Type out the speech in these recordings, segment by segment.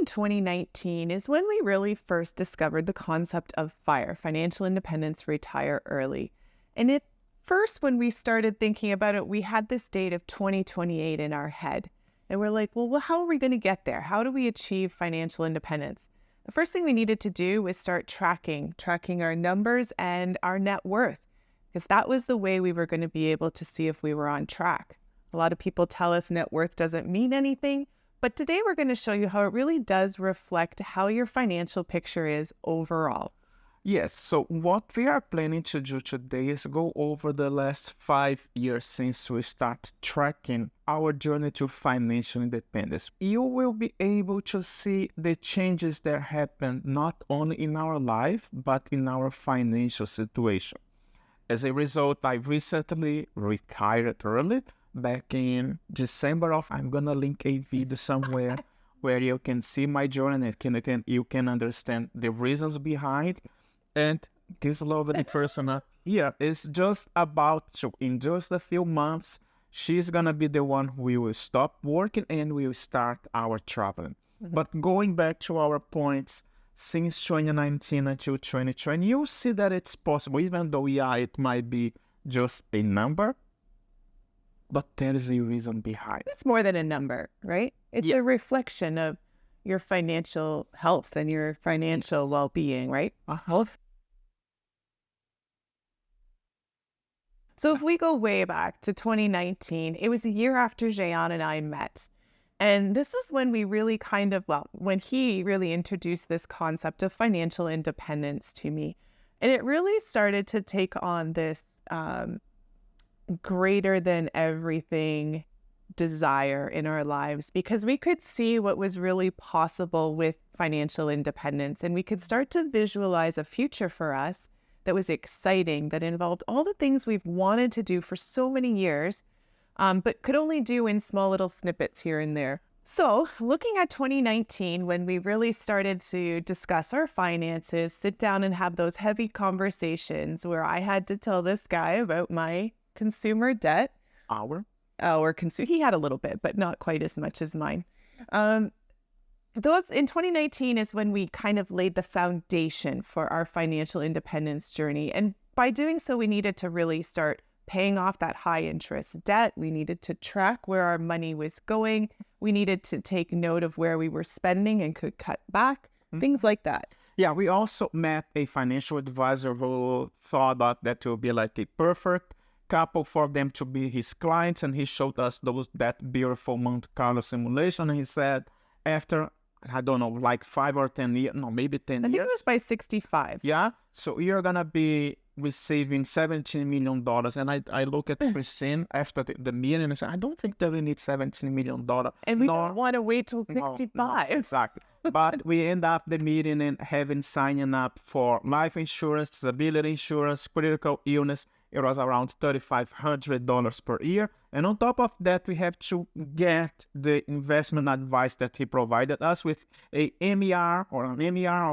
in 2019 is when we really first discovered the concept of FIRE, financial independence, retire early. And at first, when we started thinking about it, we had this date of 2028 in our head. And we're like, well, how are we going to get there? How do we achieve financial independence? The first thing we needed to do was start tracking our numbers and our net worth, because that was the way we were going to be able to see if we were on track. A lot of people tell us net worth doesn't mean anything, but today we're going to show you how it really does reflect how your financial picture is overall. Yes, so what we are planning to do today is go over the last 5 years since we start tracking our journey to financial independence. You will be able to see the changes that happen not only in our life, but in our financial situation. As a result, I recently retired early back in December I'm gonna link a video somewhere where you can see my journey and you can understand the reasons behind. And this lovely person up here is just about to, in just a few months, she's gonna be the one who will stop working and will start our traveling. But going back to our points, since 2019 until 2020, you'll see that it's possible, even though, yeah, it might be just a number, but there is a reason behind it. It's more than a number, right? It's a reflection of your financial health and your financial well-being, right? So if we go way back to 2019, it was a year after Jayan and I met. And this is when we really when he really introduced this concept of financial independence to me. And it really started to take on this greater than everything desire in our lives, because we could see what was really possible with financial independence. And we could start to visualize a future for us that was exciting, that involved all the things we've wanted to do for so many years, but could only do in small little snippets here and there. So looking at 2019, when we really started to discuss our finances, sit down and have those heavy conversations where I had to tell this guy about my consumer debt. He had a little bit, but not quite as much as mine. Those in 2019 is when we kind of laid the foundation for our financial independence journey. And by doing so, we needed to really start paying off that high interest debt. We needed to track where our money was going. We needed to take note of where we were spending and could cut back, things like that. Yeah, we also met a financial advisor who thought that would be like a perfect couple for them to be his clients, and he showed us that beautiful Monte Carlo simulation, and he said after, I don't know, like 5 or 10 years, no, maybe 10 years. I think it was by 65. Yeah, so you're gonna be receiving $17 million. And I look at Christine after the meeting and I said, I don't think that we need $17 million. And we don't want to wait till 65. No, exactly. But we end up the meeting and signing up for life insurance, disability insurance, critical illness. It was around $3,500 per year. And on top of that, we have to get the investment advice that he provided us with an MER of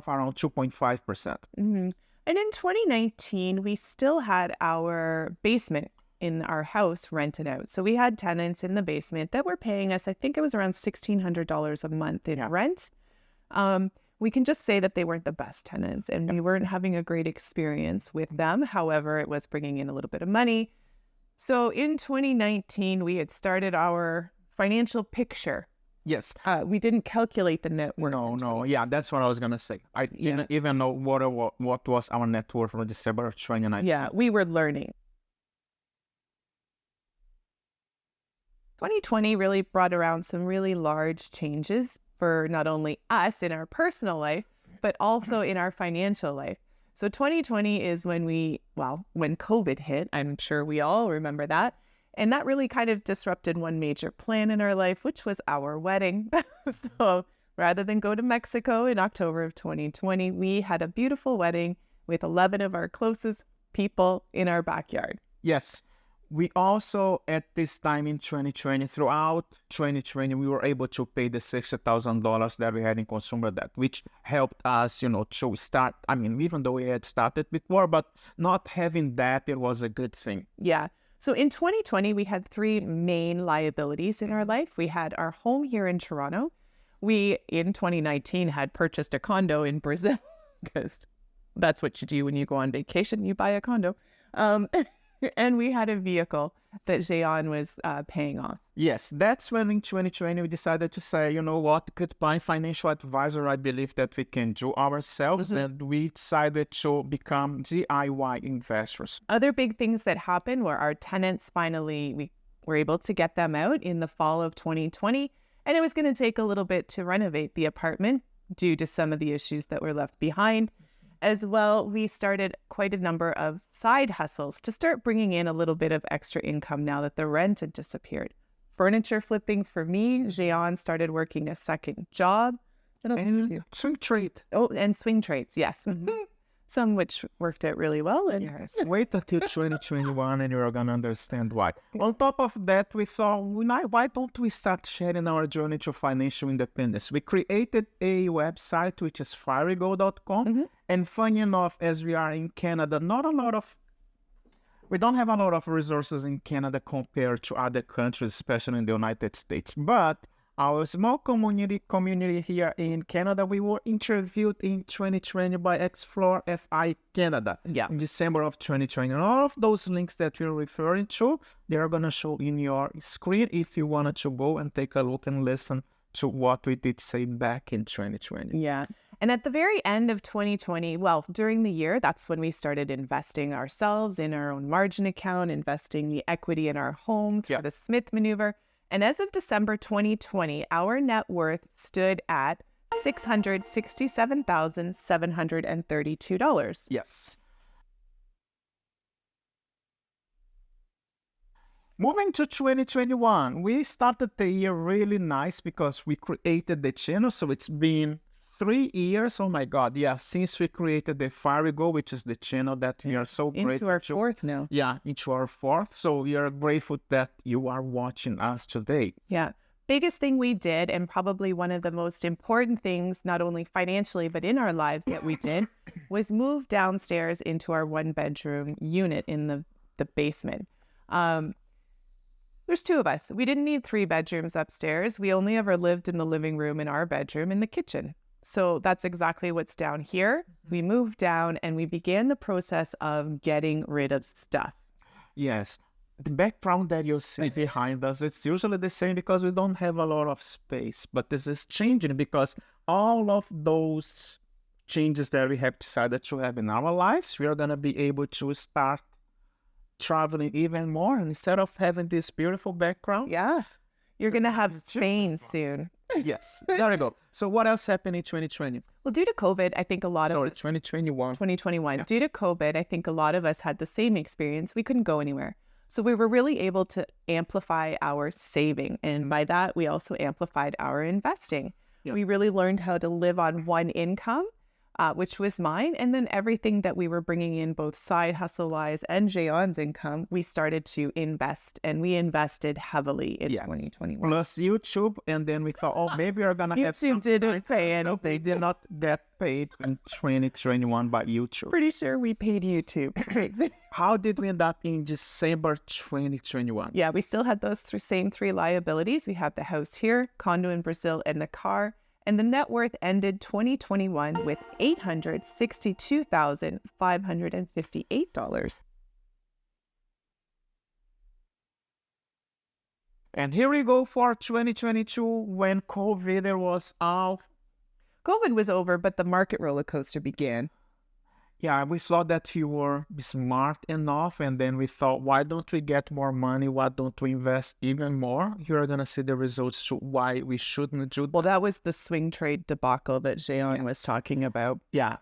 around 2.5%. And in 2019, we still had our basement in our house rented out. So we had tenants in the basement that were paying us, I think it was around $1,600 a month in rent. We can just say that they weren't the best tenants and we weren't having a great experience with them. However, it was bringing in a little bit of money. So in 2019, we had started our financial picture. Yes. We didn't calculate the net worth. No. Yeah, that's what I was going to say. I didn't even know what was our net worth for December of 2019. Yeah, we were learning. 2020 really brought around some really large changes for not only us in our personal life, but also in our financial life. So 2020 is when when COVID hit. I'm sure we all remember that. And that really kind of disrupted one major plan in our life, which was our wedding. So rather than go to Mexico in October of 2020, we had a beautiful wedding with 11 of our closest people in our backyard. Yes. We also, at this time in 2020, throughout 2020, we were able to pay the $60,000 that we had in consumer debt, which helped us, to start. I mean, even though we had started before, but not having that, it was a good thing. Yeah. So in 2020, we had 3 main liabilities in our life. We had our home here in Toronto. We, in 2019, had purchased a condo in Brazil because that's what you do when you go on vacation. You buy a condo. And we had a vehicle that Jean was paying off. Yes, that's when in 2020 we decided to say, you know what, goodbye financial advisor. I believe that we can do ourselves, and we decided to become DIY investors. Other big things that happened were our tenants finally, we were able to get them out in the fall of 2020, and it was going to take a little bit to renovate the apartment due to some of the issues that were left behind. As well, we started quite a number of side hustles to start bringing in a little bit of extra income now that the rent had disappeared. Furniture flipping for me. Jean started working a second job. What else did we do? Swing trade. Oh, and swing trades, yes. Some which worked out really well. And Yes, wait until 2021 and you're going to understand why. On top of that, we thought, why don't we start sharing our journey to financial independence? We created a website, which is firego.com. And funny enough, as we are in Canada, we don't have a lot of resources in Canada compared to other countries, especially in the United States. But our small community here in Canada, we were interviewed in 2020 by Explore FI Canada in December of 2020. And all of those links that we're referring to, they are going to show in your screen if you wanted to go and take a look and listen to what we did say back in 2020. Yeah. And at the very end of 2020, well, during the year, that's when we started investing ourselves in our own margin account, investing the equity in our home for the Smith maneuver. And as of December 2020, our net worth stood at $667,732. Yes. Moving to 2021, we started the year really nice because we created the channel. So it's been 3 years, oh my God, since we created the Farigo, which is the channel that we are so grateful. Into our fourth now. Yeah, into our fourth. So we are grateful that you are watching us today. Yeah. Biggest thing we did, and probably one of the most important things, not only financially, but in our lives that we did, was move downstairs into our 1-bedroom unit in the basement. There's 2 of us. We didn't need 3 bedrooms upstairs. We only ever lived in the living room, in our bedroom, in the kitchen. So that's exactly what's down here. We moved down and we began the process of getting rid of stuff. Yes. The background that you see behind us, it's usually the same because we don't have a lot of space. But this is changing because all of those changes that we have decided to have in our lives, we are going to be able to start traveling even more. And instead of having this beautiful background. Yeah. You're going to have Spain soon. Yes, there we go. So what else happened in 2020? Well, due to COVID, I think a lot of us... 2021. 2021. Yeah. Due to COVID, I think a lot of us had the same experience. We couldn't go anywhere. So we were really able to amplify our saving. And by that, we also amplified our investing. Yeah. We really learned how to live on one income, which was mine. And then everything that we were bringing in, both side hustle-wise and Jean's income, we started to invest. And we invested heavily in 2021. Plus YouTube. And then we thought, maybe we're going to have... YouTube didn't pay anything. So they did not get paid in 2021 by YouTube. Pretty sure we paid YouTube. How did we end up in December 2021? Yeah, we still had those same 3 liabilities. We have the house here, condo in Brazil, and the car. And the net worth ended 2021 with $862,558. And here we go for 2022 when COVID was out. COVID was over, but the market roller coaster began. Yeah, we thought that we were smart enough, and then we thought, why don't we get more money? Why don't we invest even more? You're going to see the results to why we shouldn't do that. Well, that was the swing trade debacle that Jean was talking about. Yeah.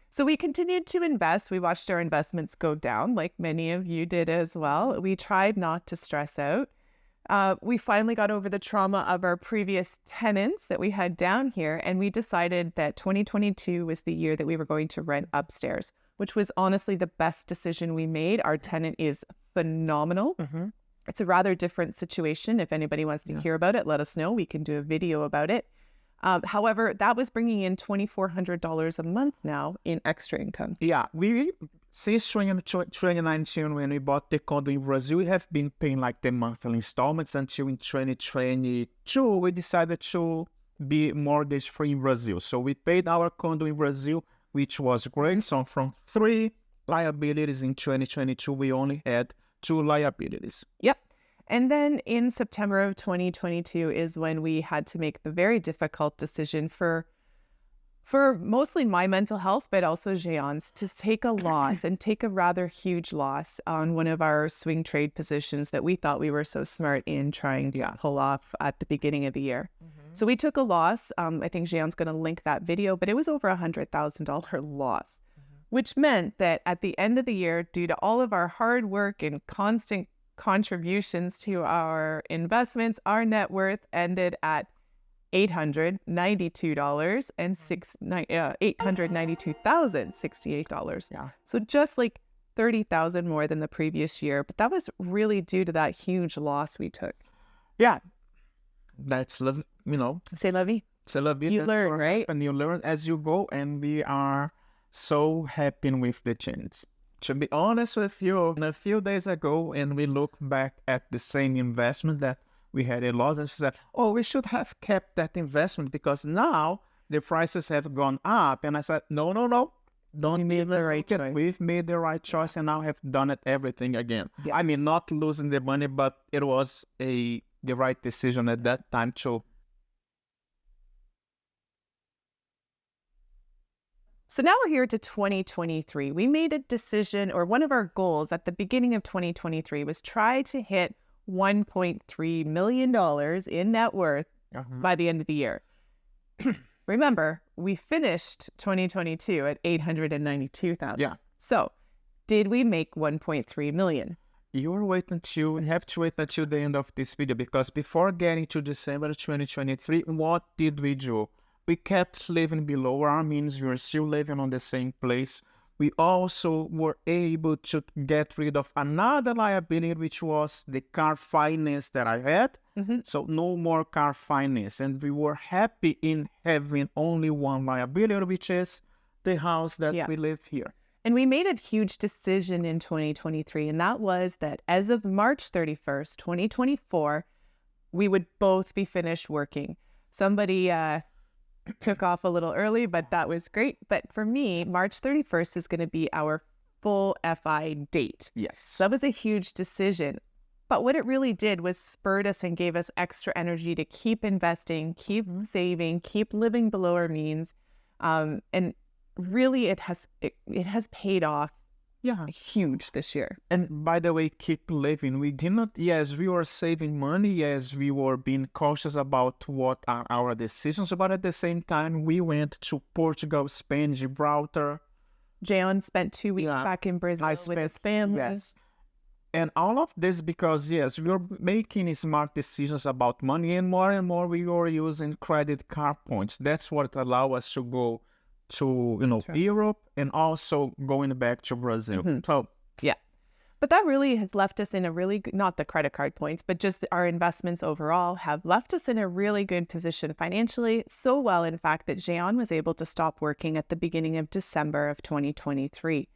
So we continued to invest. We watched our investments go down, like many of you did as well. We tried not to stress out. We finally got over the trauma of our previous tenants that we had down here, and we decided that 2022 was the year that we were going to rent upstairs, which was honestly the best decision we made. Our tenant is phenomenal. It's a rather different situation. If anybody wants to hear about it, let us know. We can do a video about it. However, that was bringing in $2,400 a month now in extra income. Yeah, since 2019, when we bought the condo in Brazil, we have been paying like the monthly installments until in 2022, we decided to be mortgage free in Brazil. So we paid our condo in Brazil, which was great. So from 3 liabilities in 2022, we only had 2 liabilities. Yep. And then in September of 2022 is when we had to make the very difficult decision for mostly my mental health, but also Jean's, to take a loss and take a rather huge loss on one of our swing trade positions that we thought we were so smart in trying to pull off at the beginning of the year. So we took a loss. I think Jean's going to link that video, but it was over $100,000 loss, which meant that at the end of the year, due to all of our hard work and constant contributions to our investments, our net worth ended at $892,068. Yeah. So just like $30,000 more than the previous year, but that was really due to that huge loss we took. Yeah. That's, you know, C'est la vie. c'est la vie. You That's learn, what right? happen. You learn as you go, and we are so happy with the change. To be honest with you, a few days ago, and we look back at the same investment that we had a loss, and she said, oh, we should have kept that investment because now the prices have gone up. And I said, no. We made the right choice. We've made the right choice and now have done it everything again. Yeah. I mean, not losing the money, but it was the right decision at that time too. So now we're here to 2023. We made a decision, or one of our goals at the beginning of 2023 was try to hit $1.3 million in net worth by the end of the year. Remember, we finished 2022 at $892,000. Yeah. So did we make $1.3 million? You have to wait until the end of this video, because before getting to December 2023, what did we do? We kept living below our means. We were still living on the same place. We also were able to get rid of another liability, which was the car finance that I had. So no more car finance. And we were happy in having only one liability, which is the house that we live here. And we made a huge decision in 2023, and that was that as of March 31st, 2024, we would both be finished working. Somebody took off a little early, but that was great. But for me, March 31st is going to be our full FI date. Yes. So that was a huge decision. But what it really did was spurred us and gave us extra energy to keep investing, keep saving, keep living below our means. And really, it has paid off huge this year. And by the way, keep living. We did not, yes, we were saving money. Yes, we were being cautious about what are our decisions. But at the same time, we went to Portugal, Spain, Gibraltar. Jean spent 2 weeks back in Brazil with his family. Yes. And all of this because, yes, we were making smart decisions about money, and more we were using credit card points. That's what allowed us to go to, Europe, and also going back to Brazil. So, yeah. But that really has left us in a really good, not the credit card points, but just our investments overall have left us in a really good position financially. So well, in fact, that Jean was able to stop working at the beginning of December of 2023.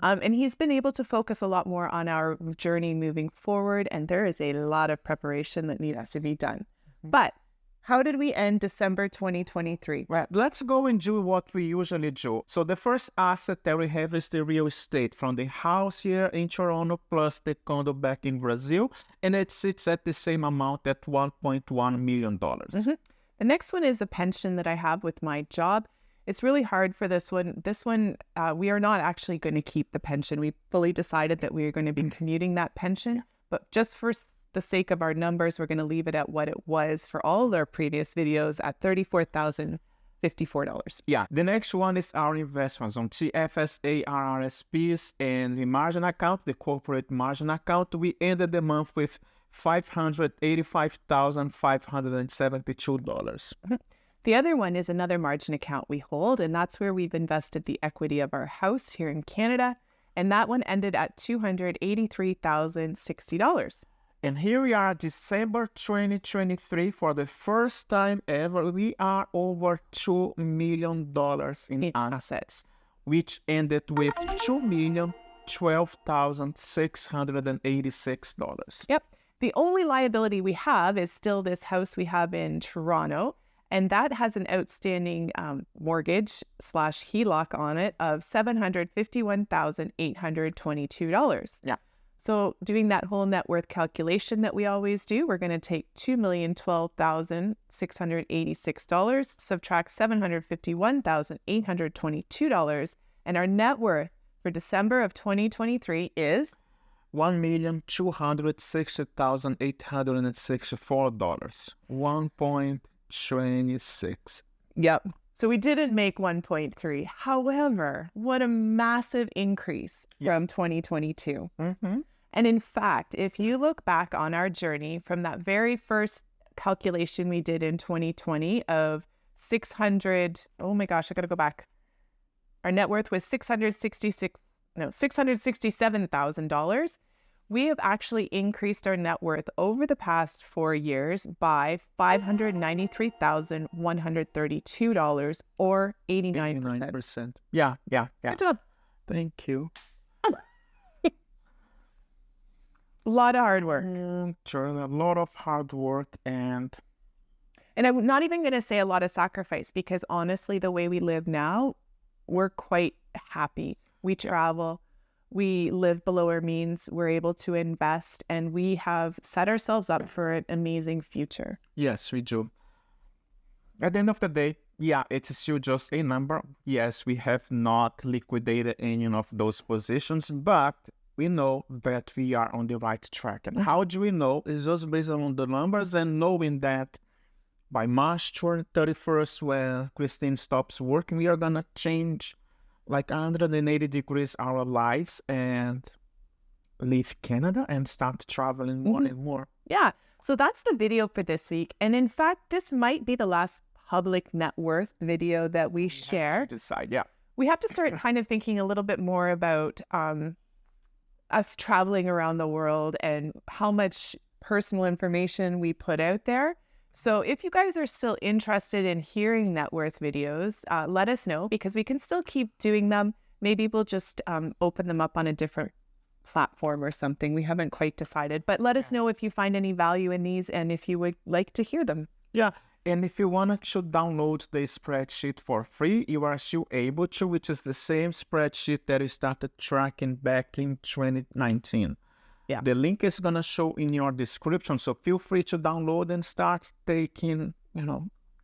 And he's been able to focus a lot more on our journey moving forward. And there is a lot of preparation that needs to be done. But how did we end December 2023? Well, let's go and do what we usually do. So the first asset that we have is the real estate, from the house here in Toronto plus the condo back in Brazil. And it sits at the same amount at $1.1 million. The next one is a pension that I have with my job. It's really hard for this one. We are not actually going to keep the pension. We fully decided that we are going to be commuting that pension. But just for the sake of our numbers, we're going to leave it at what it was for all our previous videos at $34,054. Yeah. The next one is our investments on TFSA, RRSPs, and the margin account, the corporate margin account. We ended the month with $585,572. The other one is another margin account we hold, and that's where we've invested the equity of our house here in Canada. And that one ended at $283,060. And here we are, December 2023, for the first time ever, we are over $2 million in assets, which ended with $2,012,686. Yep. The only liability we have is still this house we have in Toronto. And that has an outstanding mortgage slash HELOC on it of $751,822. Yeah. So doing that whole net worth calculation that we always do, we're going to take $2,012,686, subtract $751,822, and our net worth for December of 2023 is $1,260,864. 1.26. Yep. So we didn't make 1.3. However, what a massive increase from 2022. Mm-hmm. And in fact, if you look back on our journey from that very first calculation we did in 2020 of 600, oh my gosh, I got to go back. Our net worth was $667,000. We have actually increased our net worth over the past 4 years by $593,132 or 89%. Yeah. Good job. Thank you. A lot of hard work. Sure, a lot of hard work and I'm not even going to say a lot of sacrifice, because honestly, the way we live now, we're quite happy. We travel, we live below our means, we're able to invest, and we have set ourselves up for an amazing future. yes, we do. At the end of the day, yeah, it's still just a number. Yes, we have not liquidated any of those positions, but we know that we are on the right track. And how do we know? It's just based on the numbers and knowing that by March 31st, when Christine stops working, we are going to change like 180 degrees our lives and leave Canada and start traveling more and more. Yeah. So that's the video for this week. And in fact, this might be the last public net worth video that we share. Decide, yeah. We have to start kind of thinking a little bit more about us traveling around the world and how much personal information we put out there. So if you guys are still interested in hearing net worth videos, let us know, because we can still keep doing them. Maybe we'll just open them up on a different platform or something. We haven't quite decided, but let us know if you find any value in these and if you would like to hear them. Yeah, and if you wanted to download the spreadsheet for free, you are still able to, which is the same spreadsheet that we started tracking back in 2019. Yeah. The link is going to show in your description, so feel free to download and start taking,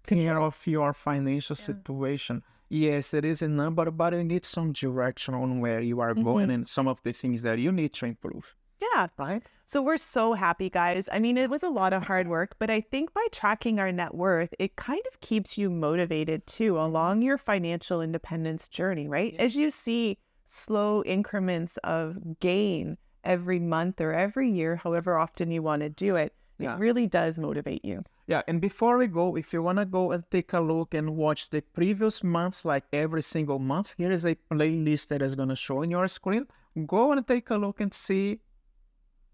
care of your financial situation. Yes, it is a number, but you need some direction on where you are going and some of the things that you need to improve. Yeah. Right? So we're so happy, guys. I mean, it was a lot of hard work, but I think by tracking our net worth, it kind of keeps you motivated too along your financial independence journey, right? Yeah. As you see slow increments of gain every month or every year, however often you want to do it, it really does motivate you. Yeah, and before we go, if you want to go and take a look and watch the previous months, like every single month, here is a playlist that is going to show on your screen. Go and take a look and see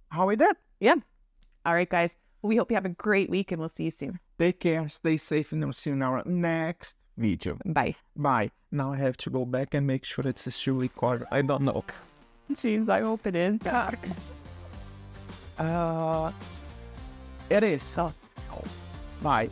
how we did. Yeah. All right, guys. We hope you have a great week, and we'll see you soon. Take care, stay safe, and we'll see you in our next video. Bye. Bye. Now I have to go back and make sure it's still recorded. I don't know. Jeez, I hope it is. It is. Bye.